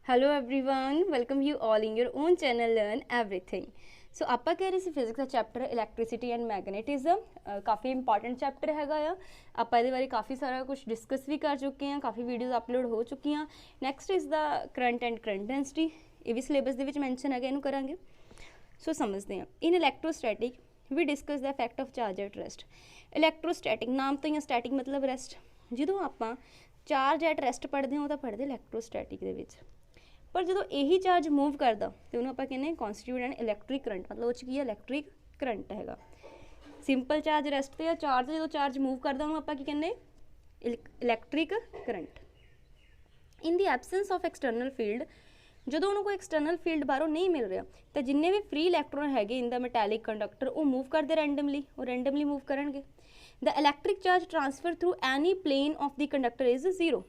Hello everyone, welcome you all in your own channel learn everything. So आप कह रहे physics का chapter electricity and मैगनेटिज्म, काफ़ी important chapter हैगा आ। आप ये बारे काफ़ी सारा कुछ डिस्कस भी कर चुके हैं, काफ़ी वीडियोज़ अपलोड हो चुकी हैं। Next is the current and current density, ये भी सिलेबस के मैंशन है, इनू करांगे। सो समझते हैं। In electrostatic we discuss the effect of charge at rest. Electrostatic नाम तो ही स्टैटिक मतलब रेस्ट। जो आप चार्ज एट रेस्ट पढ़ते हो तो पढ़ते इलैक्ट्रोस्टैटिक के, पर जो यही चार्ज मूव करता तो उन्होंने आप कहने कॉन्स्टिट्यूट एंड इलैक्ट्रिक करंट, मतलब वो की इलैक्ट्रिक करंट है। सिंपल चार्ज रेस्ट या चार्ज जो चार्ज मूव करता उन्होंने आप कहने electric current. In the absence of external field, जो उन्होंने कोई एक्सटर्नल फील्ड बाहरों नहीं मिल रहा तो जिन्ने भी फ्री इलैक्ट्रॉन है इन द मैटैलिक कंडक्टर वो मूव करते रैंडमली मूव करेंगे। The electric charge transfer through any plane of the conductor is zero.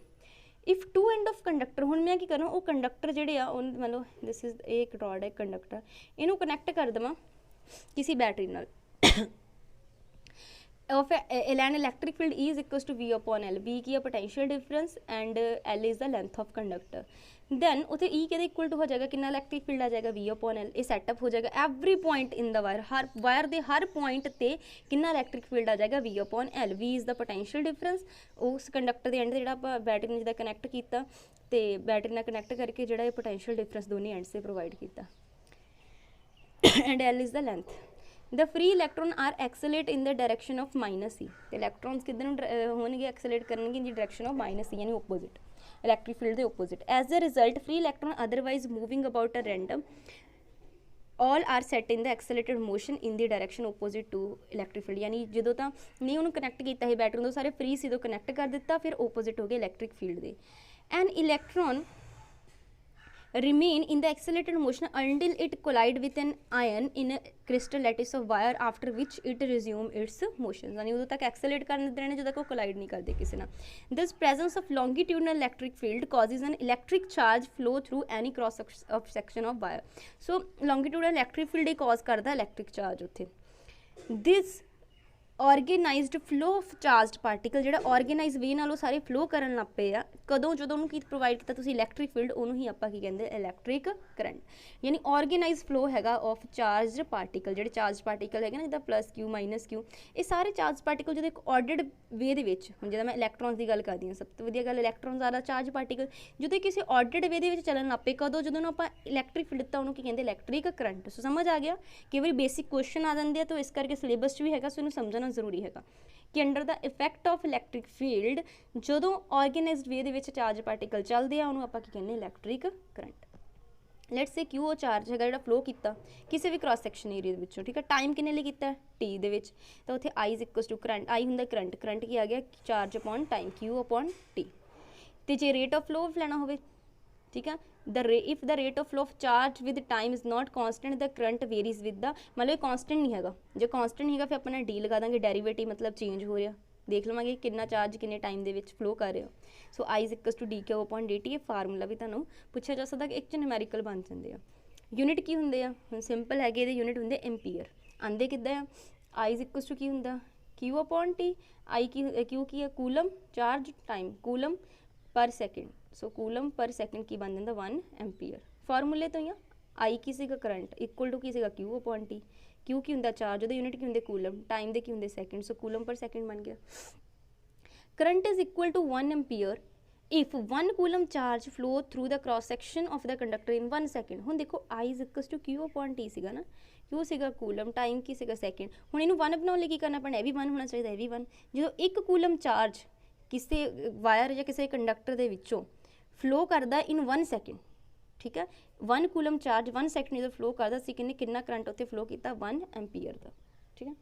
If two end of conductor, हूँ मैं की करूँ वो कंडक्टर जोड़े मतलब दिस इज एक रॉड है कंडक्टर, इनू कनैक्ट कर देव किसी बैटरी नाल of an electric field E is equals to V upon L. V की potential difference and L is the length of conductor. Then उसे E के इक्वल टू हो जाएगा कि इलैक्ट्रिक फील्ड आ जाएगा V upon L। ये setup हो जाएगा every point in the wire, her wire के हर पॉइंट से कि इलैक्ट्रिक फील्ड आ जाएगा V upon L। V is the potential difference, उस कंडक्टर के एंड से जो बैटरी ने जो कनैक्ट किया तो बैटरी ने कनैक्ट करके जो पोटेंशियल डिफरेंस दोनों एंड से प्रोवाइड किया and L is the length. The free electron are accelerate in the direction of minus E. Electrons किधर होंगे एक्सेलेट करेंगे in the direction of minus E, यानी ओपोजिट इलैक्ट्रिक फील्ड के opposite. As a result free electron otherwise moving about a random all are set in the accelerated motion in the direction opposite to electric field. यानी जो तो नहीं उन्होंने connect किया है battery तो सारे फ्री से कनैक्ट कर दिता, फिर ओपोजिट हो गए इलैक्ट्रिक फील्ड के। An electron remain in the accelerated motion until it collide with an ion in a crystal lattice of wire, after which it resume its motion। यानी उदों तक एक्सेलेट कर देते हैं जो तक वो कोलाइड नहीं करते किसी ना। This presence of longitudinal electric field causes an electric charge flow through any cross of section of wire. So longitudinal electric field ही कॉज करता इलेक्ट्रिक चार्ज उत्थे। This organized flow of charge particle जो organize way नालों सारे flow करन लग पे आ कदों जो उन्होंने की प्रोवाइड किया तुसी इलैक्ट्रिक फील्ड उन्होंने ही आपां की कहते इलैक्ट्रिक करंट। यानी ऑर्गेनाइज फ्लो हैगा ऑफ चार्ज पार्टिकल, जो चार्ज पार्टिकल है ना जिदा प्लस क्यू माइनस क्यू, ये सारे चार्ज पार्टिकल जो एक ऑर्डर्ड वे हूँ जो मैं इलैक्ट्रॉन्स की गल करती हूँ, सब तो वधिया गल इलैक्ट्रॉन ज़्यादा चार्ज पार्टिकल जो किसी ऑर्डर्ड वे चलन लग पे कदों जो आप इलैक्ट्रिक फील्ड दिता उन्होंने कहते इलैक्ट्रिक करंट। सो समझ आ गया, कई बार बेसिक क्वेश्चन आ जाते हैं तो इस करके सिलेबस भी है, सो इन्हू समझना जरूरी है कि under the effect of electric field जो ऑर्गेनाइज्ड वे चार्ज पार्टिकल चलते हैं उन्होंने आप कहते electric current. Let's say Q charge है जो फ्लो किया किसी भी क्रॉस सैक्शन एरिया, ठीक है, टाइम किन्ने लिए किया टी दे विच, तो उत्थे आई इज इक्वल्स टू करंट, आई हुंदा करंट, करंट की आ गया charge upon time Q upon T. तो जे रेट ऑफ फ्लो लेना हो, ठीक है, if the rate of flow of charge with time is not constant the current varies with the, मतलब constant नहीं है, जो कॉन्सटेंट नहीं है फिर अपना डी लगा देंगे डेरीवेटिव, मतलब चेंज हो रहा, देख लवेंगे कितना चार्ज किन्ने टाइम के फ्लो कर रहे हो। So I is equals to D Q upon D T, ये फार्मूला भी तुहानूं पूछा जा सकता कि एक न्यूमेरिकल बन जाते हैं। यूनिट की होंगे हम सिंपल है, ये यूनिट होंगे एम्पीयर, आंदे किद्दां आ आई इज इक्वल्स टू की होंगे क्यू अपॉन टी, आई की क्यू की है coulomb, charge time coulomb per second, so coulomb per second की बन जाता 1 एम्पीयर। फार्मूले तो ही आई की सीगा करंट इक्वल टू की सीगा क्यू अपॉन टी, क्यू की होंगे चार्ज वो यूनिट की होंगे कूलम, टाइम दे की होंगे second, so coulomb per second बन गया। Current is equal to 1 ampere if 1 coulomb charge flow through the cross section of the conductor in 1 second. हुण देखो I is equals to Q upon T सीगा ना, Q सीगा coulomb, time की सीगा second, हुण इनू 1 बनाने लिए की करना पैना, भी 1 होना चाहिए, भी 1। जो 1 कूलम चार्ज किसी वायर या किसी कंडक्टर के विचों फ्लो करता इन 1 सैकेंड, ठीक है, 1 कूलम चार्ज 1 सैकेंड जो फ्लो करता कितना करंट उत्थे फ्लो किया 1 एम्पीयर का, ठीक है।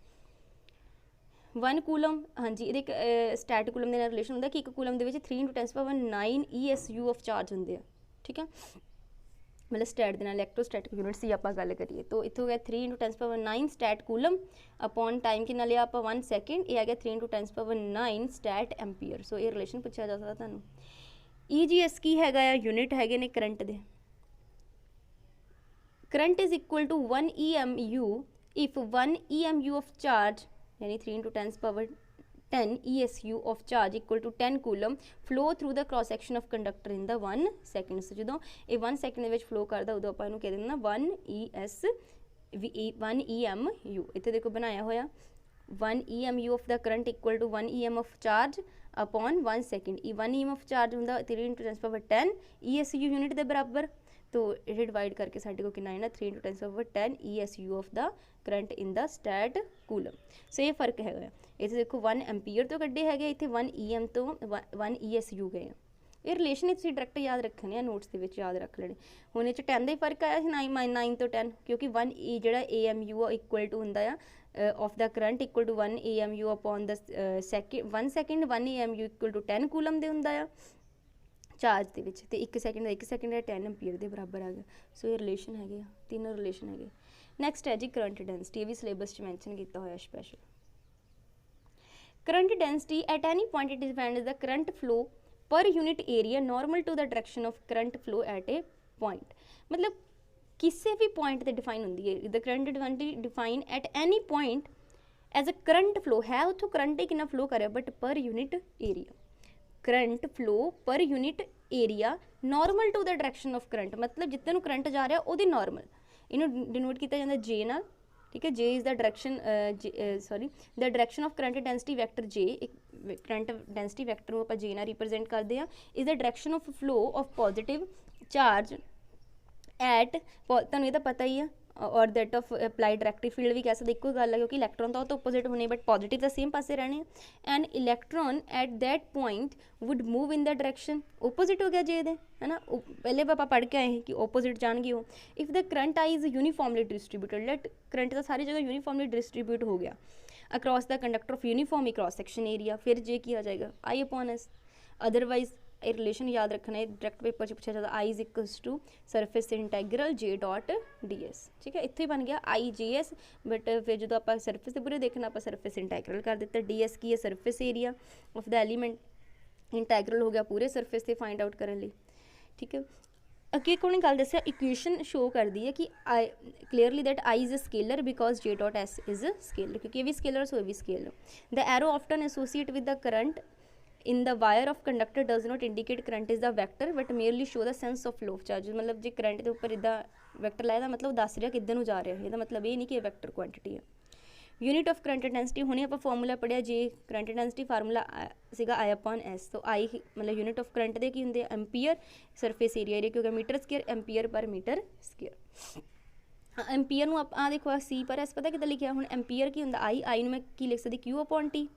1 कूलम, हाँ जी, ये स्टैट कूलम के रिलेशन होंगे कि 1 कूलम के 3 × 10⁹ ESU ऑफ चार्ज होंगे, ठीक है, मतलब स्टैट के इलैक्ट्रोस्टैटिक यूनिट्स की आप गल करिए तो इतों गया 3 × 10⁹ स्टैट कूलम अपॉन टाइम कि लिया आप 1 सैकेंड, ये आ गया 3 × 10⁹ स्टैट एम्पीयर। सो ये रिलेशन पूछा जा सकता तुहानूं। EGS की है यूनिट है ने करंट दे, current is equal to 1 EMU if 1 EMU of charge यानी 3 × 10 ESU of charge equal to 10 coulomb flow through the cross section of conductor in the 1 second। so ਜਦੋਂ ਇਹ 1 second ਦੇ ਵਿੱਚ flow ਕਰਦਾ ਉਦੋਂ ਆਪਾਂ ਇਹਨੂੰ ਕਹਿ ਦਿੰਦੇ ਨਾ 1 EMU। ਇੱਥੇ ਦੇਖੋ ਬਣਾਇਆ ਹੋਇਆ 1 EMU of the current equal to 1 EM of charge upon 1 second। 1 EM of charge ਹੁੰਦਾ 3 × 10⁻10 ESU यूनिट ਦੇ ਬਰਾਬਰ। तो ये डिवाइड करके साढ़े को कितना है ना 3 × 10⁻10 ESU of the current in the stat coulomb. So ये फर्क है। इतने देखो 1 एम्पीयर तो कड्डे है, इतने 1 EM तो 1 ESU गए। ये रिलेशन तुसीं डायरैक्ट याद रखने नोट्स के याद रख लेने। हुण इह 10 का ही फर्क आया 9 तो 10 क्योंकि 1 जिहड़ा AMU इक्वल टू हुंदा आ of the current equal to 1 AMU upon the 1 second 1 AMU equal to 10 coulomb दे हुंदा आ चार्ज के विच ते 1 second 10 एम्पीयर के बराबर आ गया। सो ये रिलेशन है, तीनों रिलेशन है। नैक्सट है जी करंट डेंसिटी, ये भी सिलेबस मैंशन किया होया special. Current density at any point it is defined as the current flow per unit area normal to the direction of current flow at a point. मतलब किसी भी point से define होंगी है the current density define at any point as a current flow है उतो current ही कितना फ्लो करे but per unit area current flow per unit area normal to the direction of current. मतलब जितने करंट जा रहा वो नॉर्मल इनू डिनोट किया जाता जे नाल। ठीक है, J is the direction sorry the direction of current density vector J एक करंट डेंसिटी वैक्टर को आप जे नाल रिप्रजेंट करते हैं। Is the direction of flow of positive charge at तुहानूं ये तो पता ही है और दैट ऑफ अप्लाइड डायरैक्टिव फील्ड भी कह सकते इक्को गल है क्योंकि इलैक्ट्रॉन तो ओपोजिट होने बट पॉजिटिव तो सेम पासे रहने। And electron at that point would move in the direction opposite हो गया जे दे है ना। पहले आप पढ़ के आए हैं कि ओपोजिट जाएंगे वो। If the current I is uniformly distributed let current तो सारी जगह यूनीफॉर्मली डिस्ट्रीब्यूट हो गया across the conductor of uniform cross section area फिर जे किया जाएगा आई अपॉन एस। अदरवाइज ये रिलेशन याद रखना है डायरैक्ट पेपर से पूछा जाता I is equals to surface integral J dot D S. ठीक है, इत्थे ही बन गया आई जे एस बट फिर जो आप सरफेस के पूरे देखना आप सरफेस इंटैग्रल कर दिता। डी एस की है surface area of the element integral हो गया पूरे सरफेस से फाइंड आउट करने। ठीक है, अगे को गल दसिया इक्वेशन शो कर दी है कि I clearly that I is a scalar because J dot S is a scalar क्योंकि ये भी स्केलर सो ये भी scalar. The arrow often associate with the current in the wire of conductor does not indicate current is the vector but merely show the sense of flow of charges। मतलब जो current के उपर इदा vector लाया मतलब दस रहा किधर नूं जा रहा है, मतलब ये नहीं कि वैक्टर क्वांटिटी है। यूनिट ऑफ करंट डेंसिटी हुणे आप फॉर्मूला पढ़िया जे करंट डेंसिटी फार्मूला सीगा आई अपॉन एस। तो आई मतलब यूनिट ऑफ करंट दे की हुंदे एम्पीयर सरफेस एरिया क्योंकि मीटर स्केयर एम्पीयर पर मीटर स्केयर। एम्पीयर नूं आ देखो सी पर एस पता कितना लिखा हुण एम्पीयर की हुंदा आई नूं मैं की लिख सकती Q upon T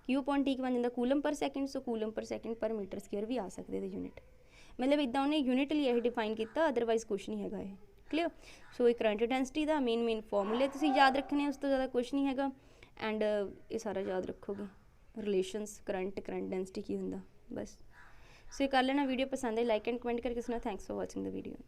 Q upon T बन जाता coulomb per second. So coulomb per second पर मीटर स्केयर भी आ सकते हैं यूनिट। मतलब इदा उन्हें यूनिट लिए यही डिफाइन किया अदरवाइज कुछ नहीं है ये क्लीयर। सो ये करंट डेंसिटी का मेन फॉर्मूले तुसीं याद रखने उस तो ज़्यादा कुछ नहीं है एंड ये सारा याद रखोगे रिलेशनस करंट डेंसिटी की होंदा बस। सो ये कर लेना। वीडियो पसंद है लाइक एंड कमेंट करके सुना। Thanks for watching the video.